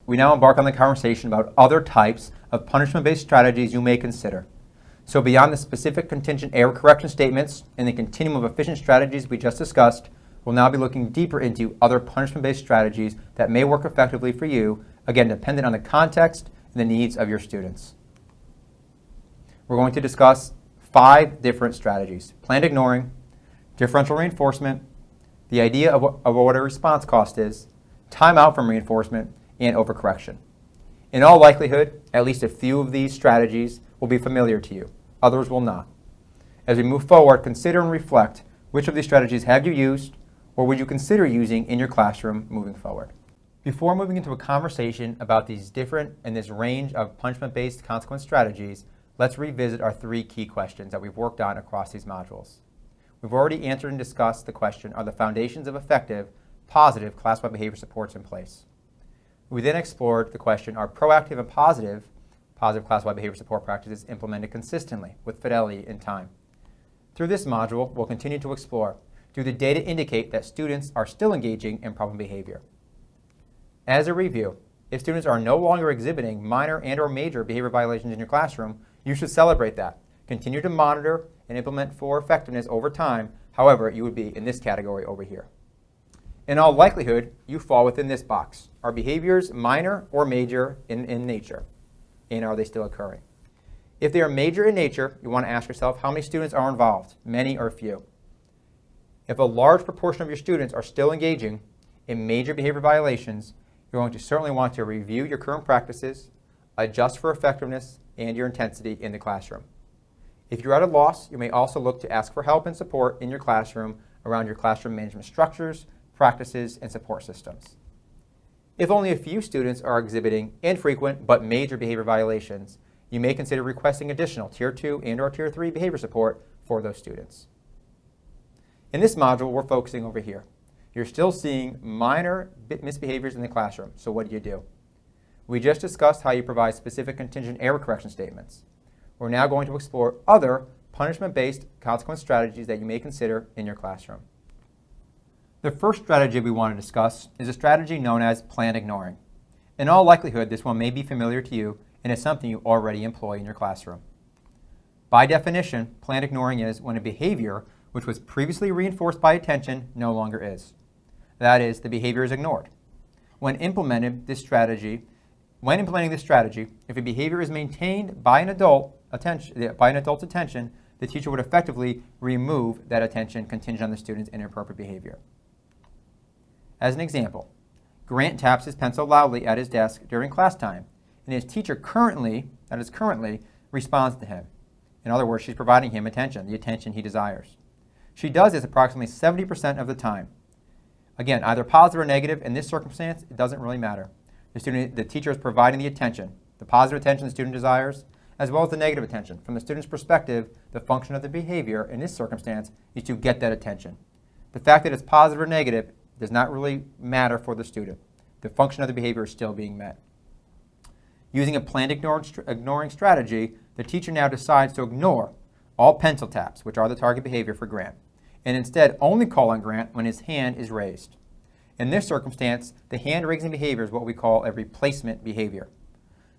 we now embark on the conversation about other types of punishment-based strategies you may consider. So beyond the specific contingent error correction statements and the continuum of efficient strategies we just discussed, we'll now be looking deeper into other punishment-based strategies that may work effectively for you, again, dependent on the context and the needs of your students. We're going to discuss 5 different strategies: planned ignoring, differential reinforcement, the idea of what a response cost is, timeout from reinforcement, and overcorrection. In all likelihood, at least a few of these strategies will be familiar to you. Others will not. As we move forward, consider and reflect which of these strategies have you used or would you consider using in your classroom moving forward. Before moving into a conversation about these different and this range of punishment-based consequence strategies, let's revisit our 3 key questions that we've worked on across these modules. We've already answered and discussed the question, are the foundations of effective, positive class-wide behavior supports in place? We then explored the question, are proactive and positive class-wide behavior support practices implemented consistently with fidelity in time? Through this module, we'll continue to explore, do the data indicate that students are still engaging in problem behavior? As a review, if students are no longer exhibiting minor and or major behavior violations in your classroom, you should celebrate that. Continue to monitor and implement for effectiveness over time. However, you would be in this category over here. In all likelihood, you fall within this box. Are behaviors minor or major in nature? And are they still occurring? If they are major in nature, you want to ask yourself how many students are involved, many or few. If a large proportion of your students are still engaging in major behavior violations, you're going to certainly want to review your current practices, adjust for effectiveness and your intensity in the classroom. If you're at a loss, you may also look to ask for help and support in your classroom around your classroom management structures, practices, and support systems. If only a few students are exhibiting infrequent but major behavior violations, you may consider requesting additional Tier 2 and or Tier 3 behavior support for those students. In this module, we're focusing over here. You're still seeing minor misbehaviors in the classroom, so what do? We just discussed how you provide specific contingent error correction statements. We're now going to explore other punishment-based consequence strategies that you may consider in your classroom. The first strategy we want to discuss is a strategy known as planned ignoring. In all likelihood, this one may be familiar to you and is something you already employ in your classroom. By definition, planned ignoring is when a behavior which was previously reinforced by attention no longer is. That is, the behavior is ignored. When implementing this strategy, if a behavior is maintained by an adult's attention, the teacher would effectively remove that attention contingent on the student's inappropriate behavior. As an example, Grant taps his pencil loudly at his desk during class time, and his teacher currently responds to him. In other words, she's providing him attention, the attention he desires. She does this approximately 70% of the time. Again, either positive or negative, in this circumstance, it doesn't really matter. The teacher is providing the attention, the positive attention the student desires, as well as the negative attention. From the student's perspective, the function of the behavior in this circumstance is to get that attention. The fact that it's positive or negative does not really matter for the student. The function of the behavior is still being met. Using a planned ignoring strategy, the teacher now decides to ignore all pencil taps, which are the target behavior for Grant, and instead only call on Grant when his hand is raised. In this circumstance, the hand-raising behavior is what we call a replacement behavior.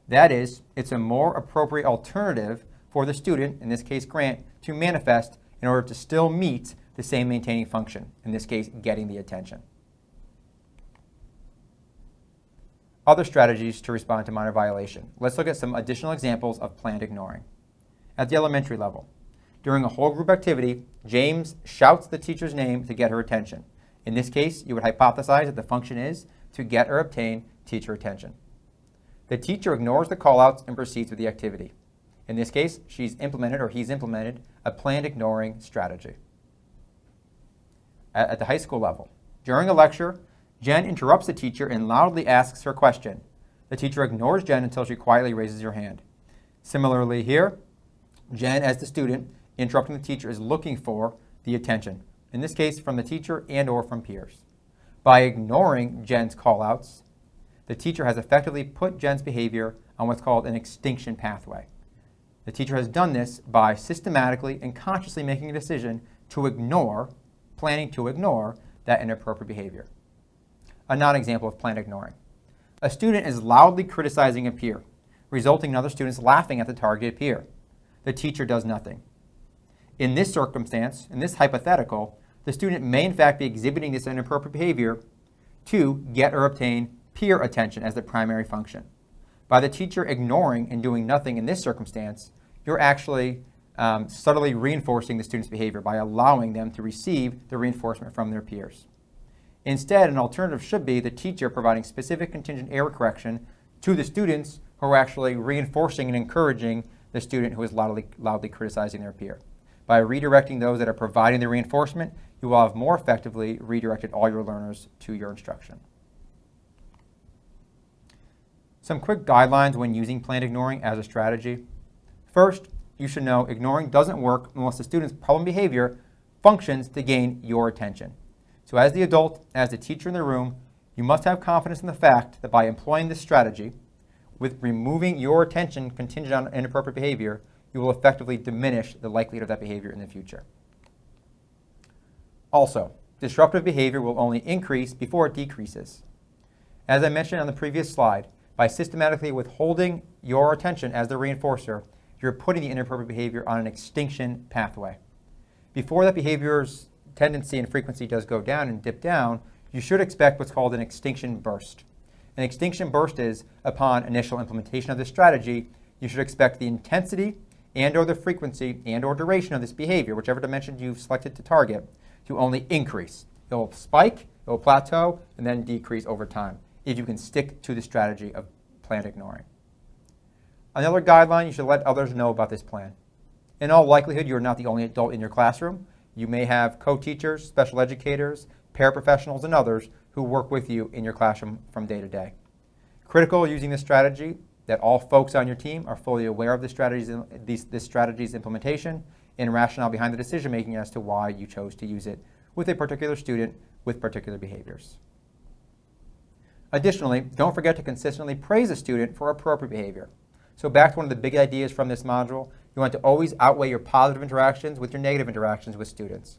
That is, it's a more appropriate alternative for the student, in this case Grant, to manifest in order to still meet the same maintaining function, in this case getting the attention. Other strategies to respond to minor violation. Let's look at some additional examples of planned ignoring. At the elementary level, during a whole group activity, James shouts the teacher's name to get her attention. In this case, you would hypothesize that the function is to get or obtain teacher attention. The teacher ignores the callouts and proceeds with the activity. In this case, he's implemented a planned ignoring strategy. At the high school level, during a lecture, Jen interrupts the teacher and loudly asks her question. The teacher ignores Jen until she quietly raises her hand. Similarly here, Jen, as the student interrupting the teacher, is looking for the attention, in this case from the teacher and or from peers. By ignoring Jen's callouts, the teacher has effectively put Jen's behavior on what's called an extinction pathway. The teacher has done this by systematically and consciously making a decision to ignore, planning to ignore that inappropriate behavior. A non-example of planned ignoring. A student is loudly criticizing a peer, resulting in other students laughing at the targeted peer. The teacher does nothing. In this circumstance, in this hypothetical, the student may in fact be exhibiting this inappropriate behavior to get or obtain peer attention as the primary function. By the teacher ignoring and doing nothing in this circumstance, you're actually subtly reinforcing the student's behavior by allowing them to receive the reinforcement from their peers. Instead, an alternative should be the teacher providing specific contingent error correction to the students who are actually reinforcing and encouraging the student who is loudly criticizing their peer. By redirecting those that are providing the reinforcement, you will have more effectively redirected all your learners to your instruction. Some quick guidelines when using planned ignoring as a strategy. First, you should know ignoring doesn't work unless the student's problem behavior functions to gain your attention. So as the adult, as the teacher in the room, you must have confidence in the fact that by employing this strategy, with removing your attention contingent on inappropriate behavior, you will effectively diminish the likelihood of that behavior in the future. Also, disruptive behavior will only increase before it decreases. As I mentioned on the previous slide, by systematically withholding your attention as the reinforcer, you're putting the inappropriate behavior on an extinction pathway. Before that behavior's tendency and frequency does go down and dip down, you should expect what's called an extinction burst. An extinction burst is, upon initial implementation of this strategy, you should expect the intensity and or the frequency and or duration of this behavior, whichever dimension you've selected to target, to only increase. It will spike, it will plateau, and then decrease over time if you can stick to the strategy of planned ignoring. Another guideline, you should let others know about this plan. In all likelihood, you're not the only adult in your classroom. You may have co-teachers, special educators, paraprofessionals, and others who work with you in your classroom from day to day. Critical using this strategy that all folks on your team are fully aware of this strategy's implementation and rationale behind the decision making as to why you chose to use it with a particular student with particular behaviors. Additionally, don't forget to consistently praise a student for appropriate behavior. So back to one of the big ideas from this module, you want to always outweigh your positive interactions with your negative interactions with students.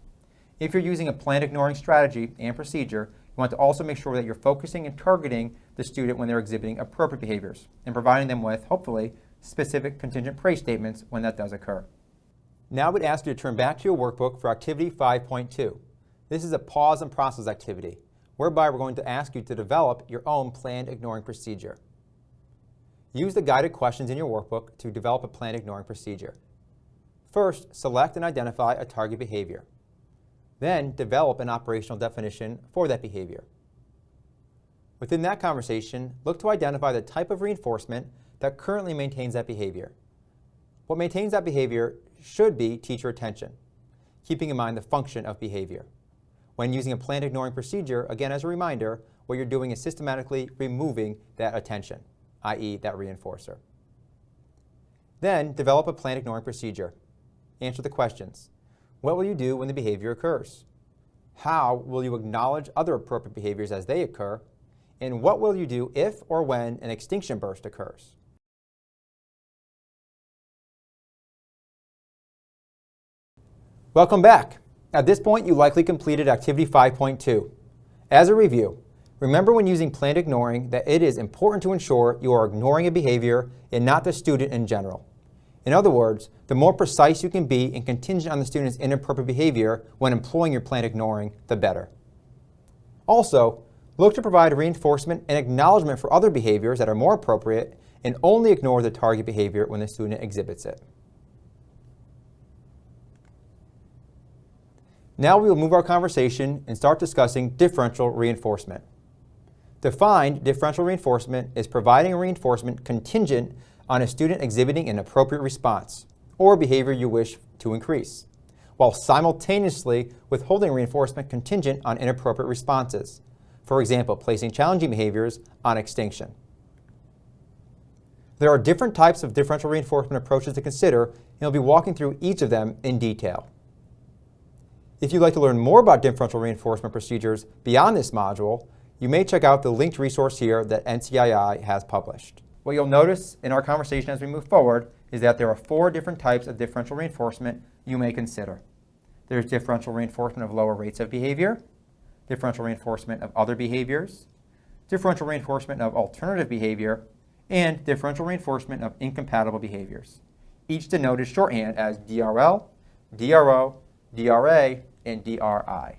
If you're using a planned ignoring strategy and procedure, you want to also make sure that you're focusing and targeting the student when they're exhibiting appropriate behaviors and providing them with, hopefully, specific contingent praise statements when that does occur. Now I would ask you to turn back to your workbook for activity 5.2. This is a pause and process activity, whereby we're going to ask you to develop your own planned ignoring procedure. Use the guided questions in your workbook to develop a planned ignoring procedure. First, select and identify a target behavior. Then, develop an operational definition for that behavior. Within that conversation, look to identify the type of reinforcement that currently maintains that behavior. What maintains that behavior should be teacher attention, keeping in mind the function of behavior. When using a planned ignoring procedure, again as a reminder, what you're doing is systematically removing that attention, i.e. that reinforcer. Then, develop a planned ignoring procedure. Answer the questions. What will you do when the behavior occurs? How will you acknowledge other appropriate behaviors as they occur? And what will you do if or when an extinction burst occurs? Welcome back. At this point, you likely completed activity 5.2. As a review, remember when using planned ignoring that it is important to ensure you are ignoring a behavior and not the student in general. In other words, the more precise you can be and contingent on the student's inappropriate behavior when employing your planned ignoring, the better. Also, look to provide reinforcement and acknowledgement for other behaviors that are more appropriate and only ignore the target behavior when the student exhibits it. Now we will move our conversation and start discussing differential reinforcement. Defined differential reinforcement is providing a reinforcement contingent on a student exhibiting an appropriate response or behavior you wish to increase, while simultaneously withholding reinforcement contingent on inappropriate responses. For example, placing challenging behaviors on extinction. There are different types of differential reinforcement approaches to consider, and we'll be walking through each of them in detail. If you'd like to learn more about differential reinforcement procedures beyond this module, you may check out the linked resource here that NCII has published. What you'll notice in our conversation as we move forward is that there are 4 different types of differential reinforcement you may consider. There's differential reinforcement of lower rates of behavior, differential reinforcement of other behaviors, differential reinforcement of alternative behavior, and differential reinforcement of incompatible behaviors, each denoted shorthand as DRL, DRO, DRA, and DRI.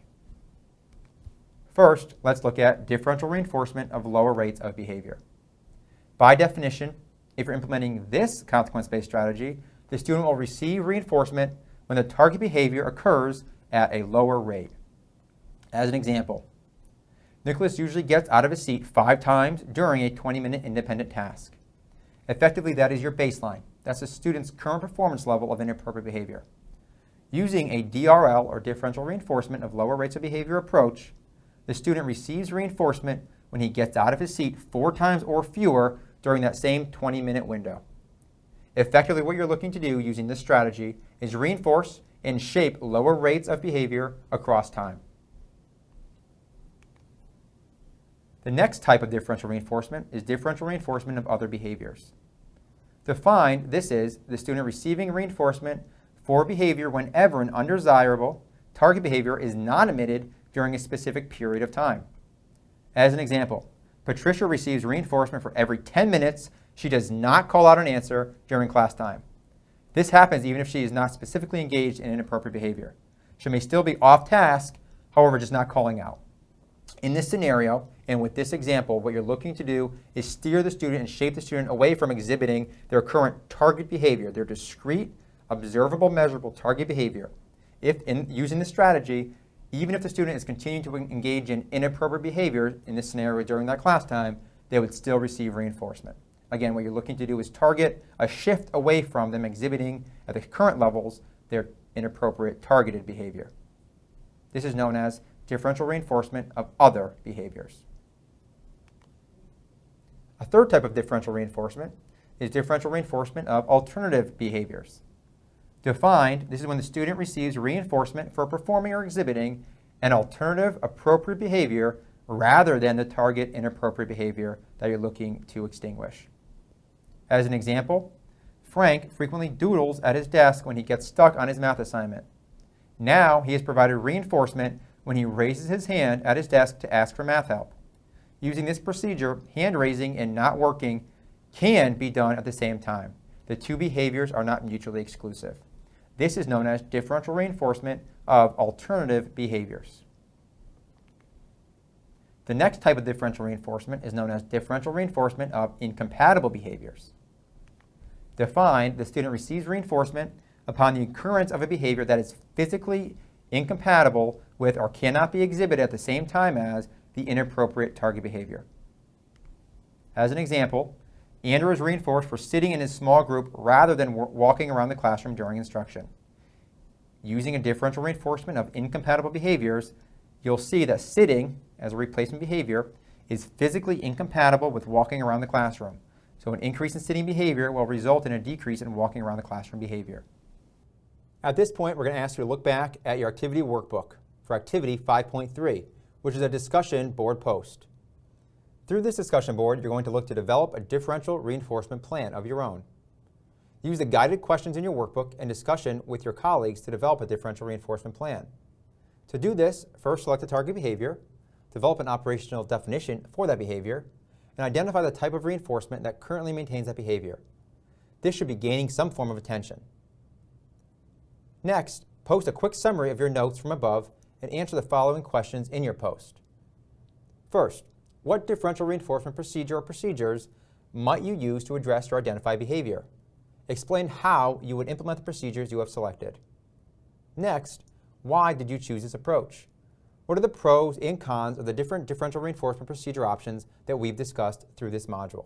First, let's look at differential reinforcement of lower rates of behavior. By definition, if you're implementing this consequence-based strategy, the student will receive reinforcement when the target behavior occurs at a lower rate. As an example, Nicholas usually gets out of his seat 5 times during a 20-minute independent task. Effectively, that is your baseline. That's the student's current performance level of inappropriate behavior. Using a DRL, or differential reinforcement of lower rates of behavior approach, the student receives reinforcement when he gets out of his seat 4 times or fewer during that same 20-minute window. Effectively, what you're looking to do using this strategy is reinforce and shape lower rates of behavior across time. The next type of differential reinforcement is differential reinforcement of other behaviors. Defined, this is the student receiving reinforcement for behavior whenever an undesirable target behavior is not emitted during a specific period of time. As an example, Patricia receives reinforcement for every 10 minutes she does not call out an answer during class time. This happens even if she is not specifically engaged in inappropriate behavior. She may still be off task, however, just not calling out. In this scenario, and with this example, what you're looking to do is steer the student and shape the student away from exhibiting their current target behavior, their discrete, observable, measurable target behavior. If in using this strategy, even if the student is continuing to engage in inappropriate behavior in this scenario during that class time, they would still receive reinforcement. Again, what you're looking to do is target a shift away from them exhibiting at the current levels their inappropriate targeted behavior. This is known as differential reinforcement of other behaviors. A third type of differential reinforcement is differential reinforcement of alternative behaviors. Defined, this is when the student receives reinforcement for performing or exhibiting an alternative appropriate behavior rather than the target inappropriate behavior that you're looking to extinguish. As an example, Frank frequently doodles at his desk when he gets stuck on his math assignment. Now he is provided reinforcement when he raises his hand at his desk to ask for math help. Using this procedure, hand raising and not working can be done at the same time. The two behaviors are not mutually exclusive. This is known as differential reinforcement of alternative behaviors. The next type of differential reinforcement is known as differential reinforcement of incompatible behaviors. Defined, the student receives reinforcement upon the occurrence of a behavior that is physically incompatible with or cannot be exhibited at the same time as the inappropriate target behavior. As an example, Andrew is reinforced for sitting in his small group rather than walking around the classroom during instruction. Using a differential reinforcement of incompatible behaviors, you'll see that sitting as a replacement behavior is physically incompatible with walking around the classroom. So an increase in sitting behavior will result in a decrease in walking around the classroom behavior. At this point, we're going to ask you to look back at your activity workbook for activity 5.3, which is a discussion board post. Through this discussion board, you're going to look to develop a differential reinforcement plan of your own. Use the guided questions in your workbook and discussion with your colleagues to develop a differential reinforcement plan. To do this, first select the target behavior, develop an operational definition for that behavior, and identify the type of reinforcement that currently maintains that behavior. This should be gaining some form of attention. Next, post a quick summary of your notes from above and answer the following questions in your post. First, what differential reinforcement procedure or procedures might you use to address or identify behavior? Explain how you would implement the procedures you have selected. Next, why did you choose this approach? What are the pros and cons of the different differential reinforcement procedure options that we've discussed through this module?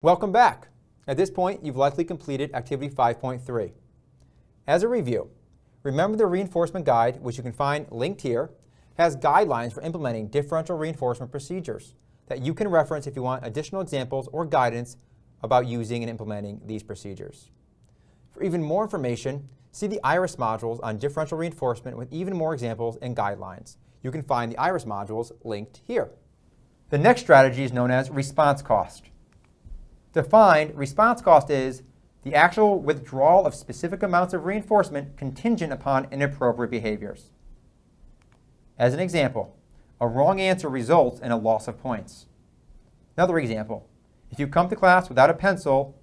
Welcome back. At this point, you've likely completed activity 5.3. As a review, remember the reinforcement guide, which you can find linked here, has guidelines for implementing differential reinforcement procedures that you can reference if you want additional examples or guidance about using and implementing these procedures. For even more information, see the IRIS modules on differential reinforcement with even more examples and guidelines. You can find the IRIS modules linked here. The next strategy is known as response cost. Defined, response cost is the actual withdrawal of specific amounts of reinforcement contingent upon inappropriate behaviors. As an example, a wrong answer results in a loss of points. Another example, if you come to class without a pencil,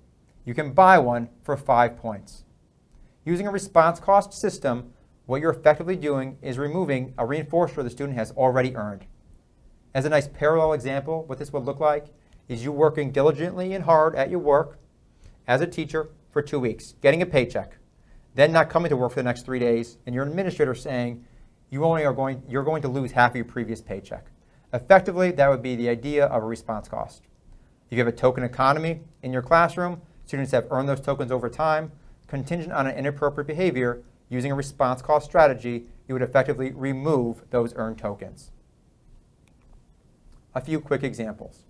you can buy one for 5 points. Using a response cost system, what you're effectively doing is removing a reinforcer the student has already earned. As a nice parallel example, what this would look like is you working diligently and hard at your work as a teacher for 2 weeks, getting a paycheck, then not coming to work for the next 3 days, and your administrator saying you're going to lose half of your previous paycheck. Effectively, that would be the idea of a response cost. If you have a token economy in your classroom, students have earned those tokens over time, contingent on an inappropriate behavior, using a response cost strategy, you would effectively remove those earned tokens. A few quick examples.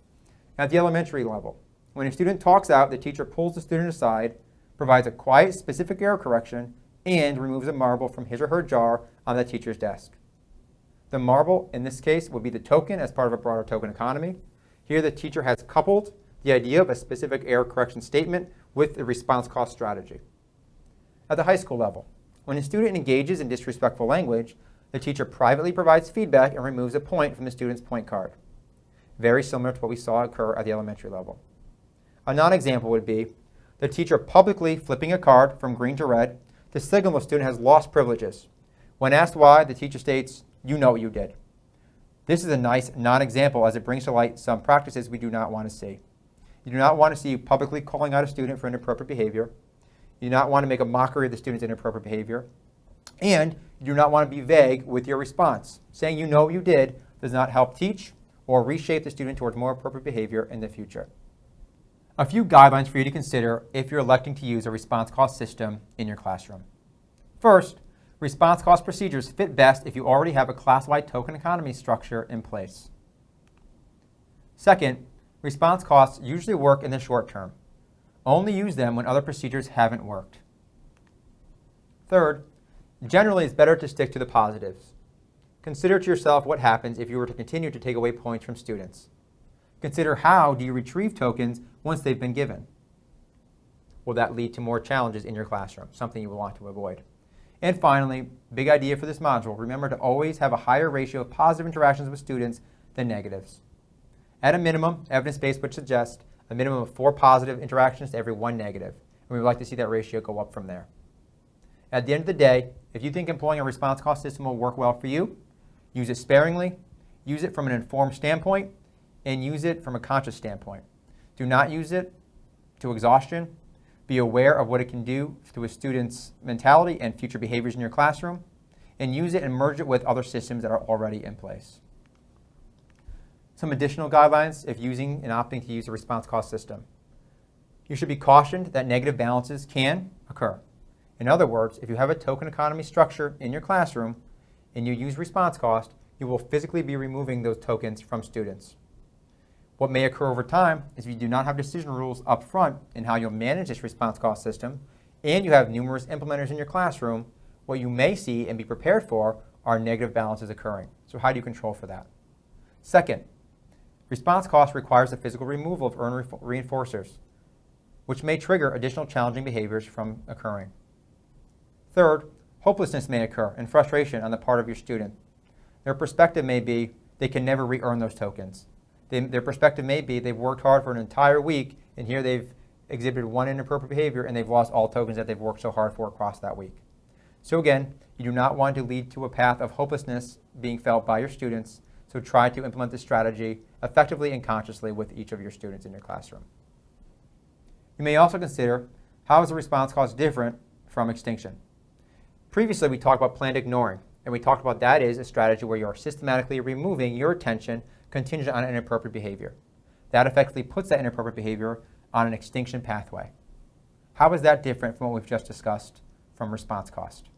At the elementary level, when a student talks out, the teacher pulls the student aside, provides a quiet, specific error correction, and removes a marble from his or her jar on the teacher's desk. The marble, in this case, would be the token as part of a broader token economy. Here, the teacher has coupled the idea of a specific error correction statement with the response cost strategy. At the high school level, when a student engages in disrespectful language, the teacher privately provides feedback and removes a point from the student's point card. Very similar to what we saw occur at the elementary level. A non-example would be the teacher publicly flipping a card from green to red to signal the student has lost privileges. When asked why, the teacher states, "You know what you did." This is a nice non-example as it brings to light some practices we do not want to see. You do not want to see you publicly calling out a student for inappropriate behavior. You do not want to make a mockery of the student's inappropriate behavior. And you do not want to be vague with your response. Saying you know what you did does not help teach or reshape the student towards more appropriate behavior in the future. A few guidelines for you to consider if you're electing to use a response cost system in your classroom. First, response cost procedures fit best if you already have a class-wide token economy structure in place. Second, response costs usually work in the short term. Only use them when other procedures haven't worked. Third, generally it's better to stick to the positives. Consider to yourself what happens if you were to continue to take away points from students. Consider how do you retrieve tokens once they've been given. Will that lead to more challenges in your classroom, something you will want to avoid? And finally, big idea for this module, remember to always have a higher ratio of positive interactions with students than negatives. At a minimum, evidence-based would suggest a minimum of 4 positive interactions to every 1 negative, and we would like to see that ratio go up from there. At the end of the day, if you think employing a response cost system will work well for you, use it sparingly, use it from an informed standpoint, and use it from a conscious standpoint. Do not use it to exhaustion. Be aware of what it can do to a student's mentality and future behaviors in your classroom, and use it and merge it with other systems that are already in place. Some additional guidelines if using and opting to use a response cost system. You should be cautioned that negative balances can occur. In other words, if you have a token economy structure in your classroom and you use response cost, you will physically be removing those tokens from students. What may occur over time is if you do not have decision rules up front in how you'll manage this response cost system, and you have numerous implementers in your classroom, what you may see and be prepared for are negative balances occurring. So how do you control for that? Second, response cost requires the physical removal of earned reinforcers, which may trigger additional challenging behaviors from occurring. Third, hopelessness may occur and frustration on the part of your student. Their perspective may be they can never re-earn those tokens. Their perspective may be they've worked hard for an entire week and here they've exhibited one inappropriate behavior and they've lost all tokens that they've worked so hard for across that week. So again, you do not want to lead to a path of hopelessness being felt by your students, so try to implement this strategy effectively and consciously with each of your students in your classroom. You may also consider how is the response cost different from extinction. Previously, we talked about planned ignoring, and we talked about that is a strategy where you are systematically removing your attention contingent on inappropriate behavior. That effectively puts that inappropriate behavior on an extinction pathway. How is that different from what we've just discussed from response cost?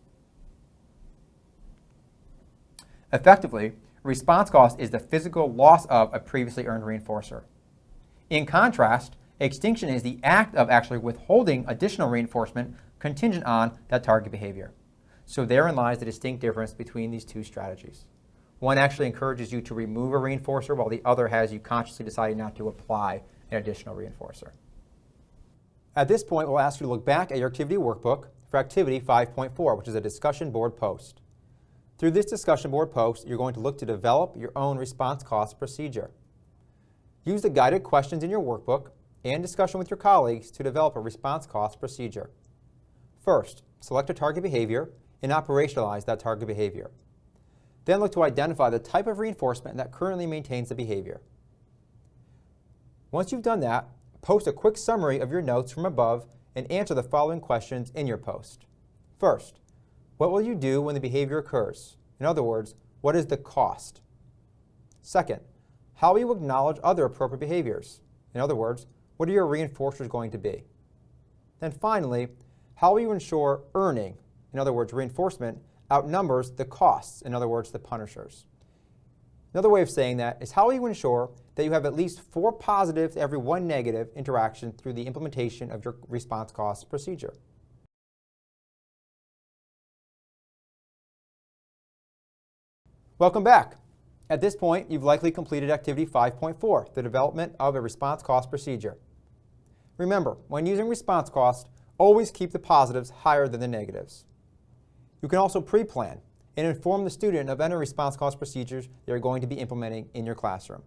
Effectively, response cost is the physical loss of a previously earned reinforcer. In contrast, extinction is the act of actually withholding additional reinforcement contingent on that target behavior. So therein lies the distinct difference between these two strategies. One actually encourages you to remove a reinforcer, while the other has you consciously deciding not to apply an additional reinforcer. At this point, we'll ask you to look back at your activity workbook for activity 5.4, which is a discussion board post. Through this discussion board post, you're going to look to develop your own response cost procedure. Use the guided questions in your workbook and discussion with your colleagues to develop a response cost procedure. First, select a target behavior and operationalize that target behavior. Then look to identify the type of reinforcement that currently maintains the behavior. Once you've done that, post a quick summary of your notes from above and answer the following questions in your post. First, what will you do when the behavior occurs? In other words, what is the cost? Second, how will you acknowledge other appropriate behaviors? In other words, what are your reinforcers going to be? Then finally, how will you ensure earning, in other words, reinforcement, outnumbers the costs, in other words, the punishers? Another way of saying that is how will you ensure that you have at least 4 positive to every 1 negative interaction through the implementation of your response cost procedure? Welcome back. At this point, you've likely completed activity 5.4, the development of a response cost procedure. Remember, when using response cost, always keep the positives higher than the negatives. You can also pre-plan and inform the student of any response cost procedures they are going to be implementing in your classroom.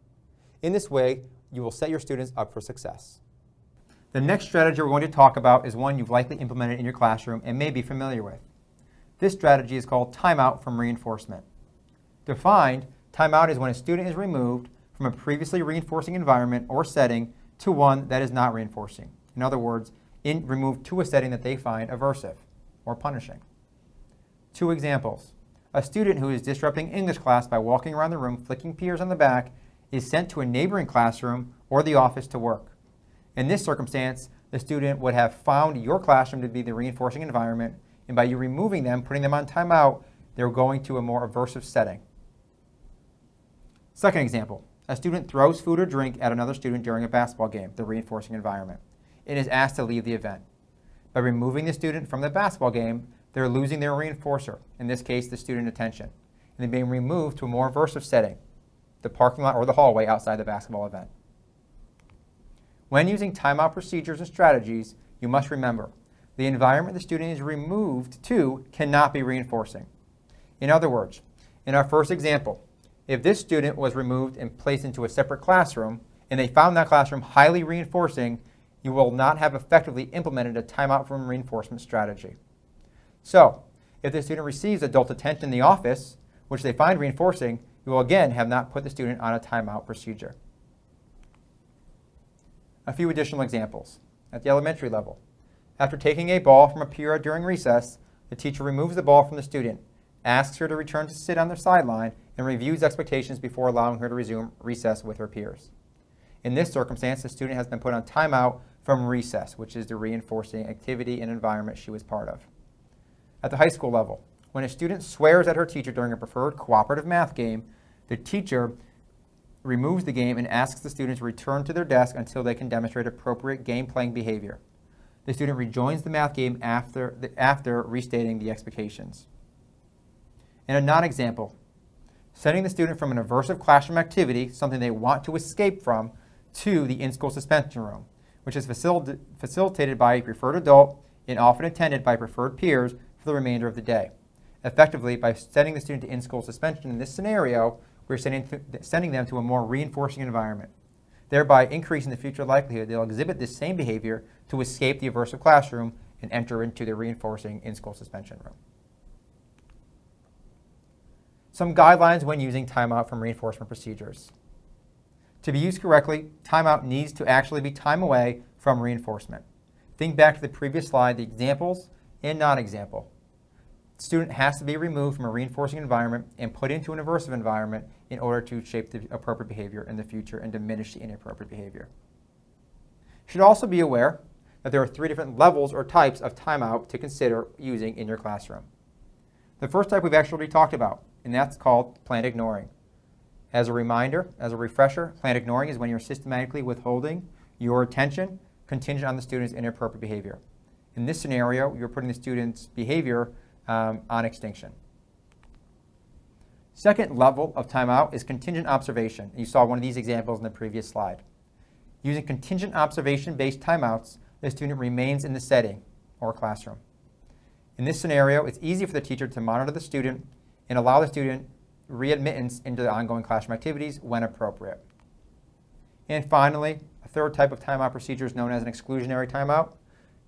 In this way, you will set your students up for success. The next strategy we're going to talk about is one you've likely implemented in your classroom and may be familiar with. This strategy is called timeout from reinforcement. Defined, timeout is when a student is removed from a previously reinforcing environment or setting to one that is not reinforcing. In other words, removed to a setting that they find aversive or punishing. 2 examples. A student who is disrupting English class by walking around the room, flicking peers on the back, is sent to a neighboring classroom or the office to work. In this circumstance, the student would have found your classroom to be the reinforcing environment, and by you removing them, putting them on timeout, they're going to a more aversive setting. Second example, a student throws food or drink at another student during a basketball game, the reinforcing environment, and is asked to leave the event. By removing the student from the basketball game, they're losing their reinforcer, in this case the student attention, and they're being removed to a more aversive setting, the parking lot or the hallway outside the basketball event. When using timeout procedures and strategies, you must remember the environment the student is removed to cannot be reinforcing. In other words, in our first example, if this student was removed and placed into a separate classroom and they found that classroom highly reinforcing, you will not have effectively implemented a timeout from reinforcement strategy. So, if the student receives adult attention in the office, which they find reinforcing, you will again have not put the student on a timeout procedure. A few additional examples. At the elementary level, after taking a ball from a peer during recess, the teacher removes the ball from the student, asks her to return to sit on the sideline, and reviews expectations before allowing her to resume recess with her peers. In this circumstance, the student has been put on timeout from recess, which is the reinforcing activity and environment she was part of. At the high school level, when a student swears at her teacher during a preferred cooperative math game, the teacher removes the game and asks the student to return to their desk until they can demonstrate appropriate game-playing behavior. The student rejoins the math game after restating the expectations. In a non-example, sending the student from an aversive classroom activity, something they want to escape from, to the in-school suspension room, which is facilitated by a preferred adult and often attended by preferred peers for the remainder of the day. Effectively, by sending the student to in-school suspension in this scenario, we're sending them to a more reinforcing environment, thereby increasing the future likelihood they'll exhibit this same behavior to escape the aversive classroom and enter into the reinforcing in-school suspension room. Some guidelines when using timeout from reinforcement procedures. To be used correctly, timeout needs to actually be time away from reinforcement. Think back to the previous slide, the examples and non-example. The student has to be removed from a reinforcing environment and put into an aversive environment in order to shape the appropriate behavior in the future and diminish the inappropriate behavior. You should also be aware that there are 3 different levels or types of timeout to consider using in your classroom. The first type we've actually talked about, and that's called planned ignoring. As a reminder, as a refresher, planned ignoring is when you're systematically withholding your attention contingent on the student's inappropriate behavior. In this scenario, you're putting the student's behavior on extinction. Second level of timeout is contingent observation. You saw one of these examples in the previous slide. Using contingent observation-based timeouts, the student remains in the setting or classroom. In this scenario, it's easy for the teacher to monitor the student and allow the student readmittance into the ongoing classroom activities when appropriate. And finally, a third type of timeout procedure is known as an exclusionary timeout.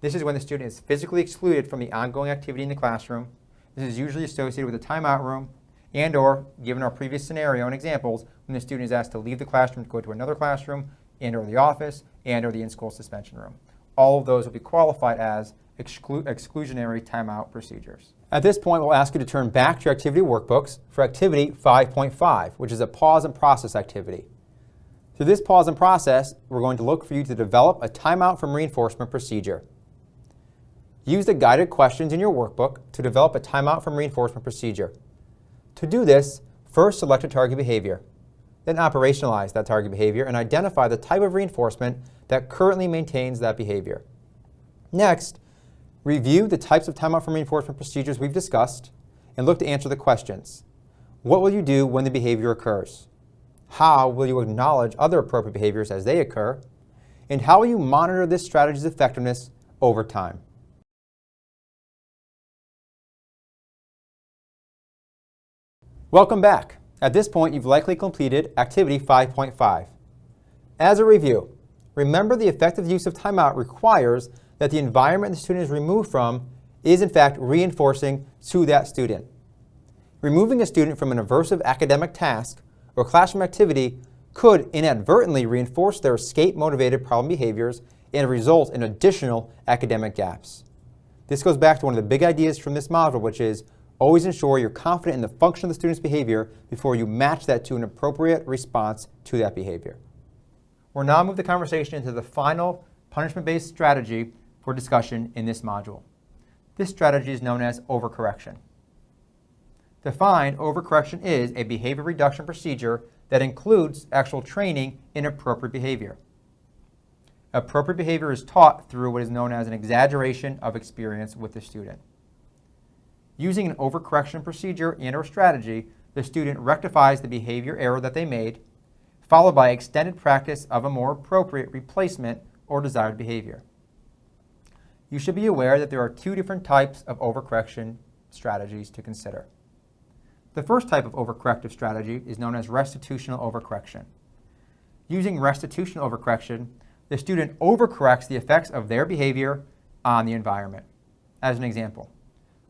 This is when the student is physically excluded from the ongoing activity in the classroom. This is usually associated with a timeout room and or, given our previous scenario and examples, when the student is asked to leave the classroom to go to another classroom and or the office and or the in-school suspension room. All of those will be qualified as exclusionary timeout procedures. At this point, we'll ask you to turn back to your activity workbooks for activity 5.5, which is a pause and process activity. Through this pause and process, we're going to look for you to develop a timeout from reinforcement procedure. Use the guided questions in your workbook to develop a timeout from reinforcement procedure. To do this, first select a target behavior. Then operationalize that target behavior and identify the type of reinforcement that currently maintains that behavior. Next, review the types of timeout from reinforcement procedures we've discussed and look to answer the questions. What will you do when the behavior occurs? How will you acknowledge other appropriate behaviors as they occur? And how will you monitor this strategy's effectiveness over time? Welcome back. At this point, you've likely completed activity 5.5. As a review, remember the effective use of timeout requires that the environment the student is removed from is in fact reinforcing to that student. Removing a student from an aversive academic task or classroom activity could inadvertently reinforce their escape-motivated problem behaviors and result in additional academic gaps. This goes back to one of the big ideas from this module, which is always ensure you're confident in the function of the student's behavior before you match that to an appropriate response to that behavior. We'll now move the conversation into the final punishment-based strategy for discussion in this module. This strategy is known as overcorrection. Defined, overcorrection is a behavior reduction procedure that includes actual training in appropriate behavior. Appropriate behavior is taught through what is known as an exaggeration of experience with the student. Using an overcorrection procedure and or strategy, the student rectifies the behavior error that they made, followed by extended practice of a more appropriate replacement or desired behavior. You should be aware that there are two different types of overcorrection strategies to consider. The first type of overcorrective strategy is known as restitutional overcorrection. Using restitutional overcorrection, the student overcorrects the effects of their behavior on the environment. As an example,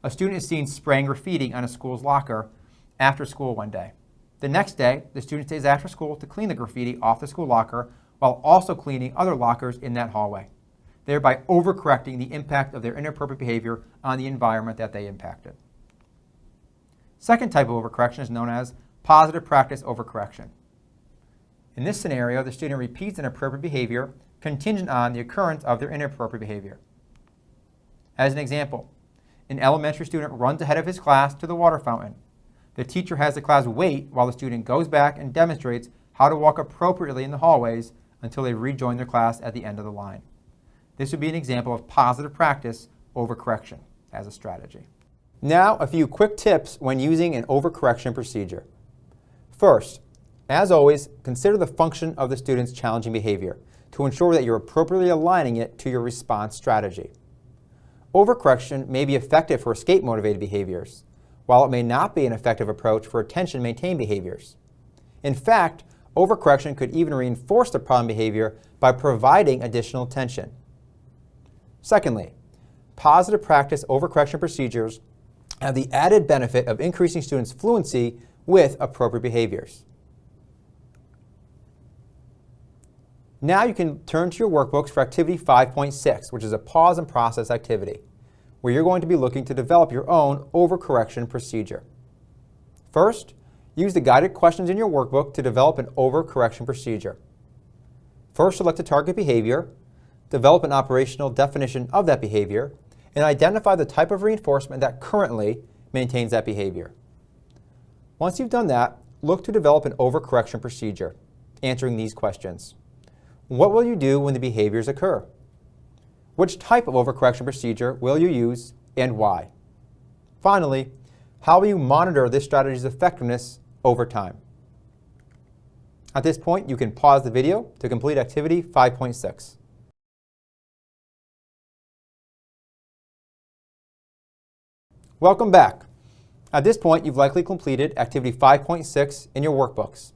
a student is seen spraying graffiti on a school's locker after school one day. The next day, the student stays after school to clean the graffiti off the school locker while also cleaning other lockers in that hallway, thereby overcorrecting the impact of their inappropriate behavior on the environment that they impacted. Second type of overcorrection is known as positive practice overcorrection. In this scenario, the student repeats an appropriate behavior contingent on the occurrence of their inappropriate behavior. As an example, an elementary student runs ahead of his class to the water fountain. The teacher has the class wait while the student goes back and demonstrates how to walk appropriately in the hallways until they rejoin their class at the end of the line. This would be an example of positive practice overcorrection as a strategy. Now, a few quick tips when using an overcorrection procedure. First, as always, consider the function of the student's challenging behavior to ensure that you're appropriately aligning it to your response strategy. Overcorrection may be effective for escape-motivated behaviors, while it may not be an effective approach for attention-maintained behaviors. In fact, overcorrection could even reinforce the problem behavior by providing additional attention. Secondly, positive practice overcorrection procedures have the added benefit of increasing students' fluency with appropriate behaviors. Now you can turn to your workbooks for activity 5.6, which is a pause and process activity, where you're going to be looking to develop your own overcorrection procedure. First, use the guided questions in your workbook to develop an overcorrection procedure. First, select a target behavior, develop an operational definition of that behavior, and identify the type of reinforcement that currently maintains that behavior. Once you've done that, look to develop an overcorrection procedure, answering these questions. What will you do when the behaviors occur? Which type of overcorrection procedure will you use and why? Finally, how will you monitor this strategy's effectiveness over time? At this point, you can pause the video to complete activity 5.6. Welcome back. At this point, you've likely completed activity 5.6 in your workbooks.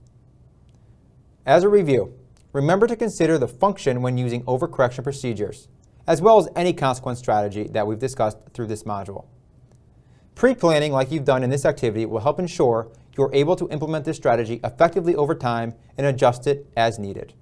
As a review, remember to consider the function when using overcorrection procedures, as well as any consequence strategy that we've discussed through this module. Pre-planning, like you've done in this activity, will help ensure you're able to implement this strategy effectively over time and adjust it as needed.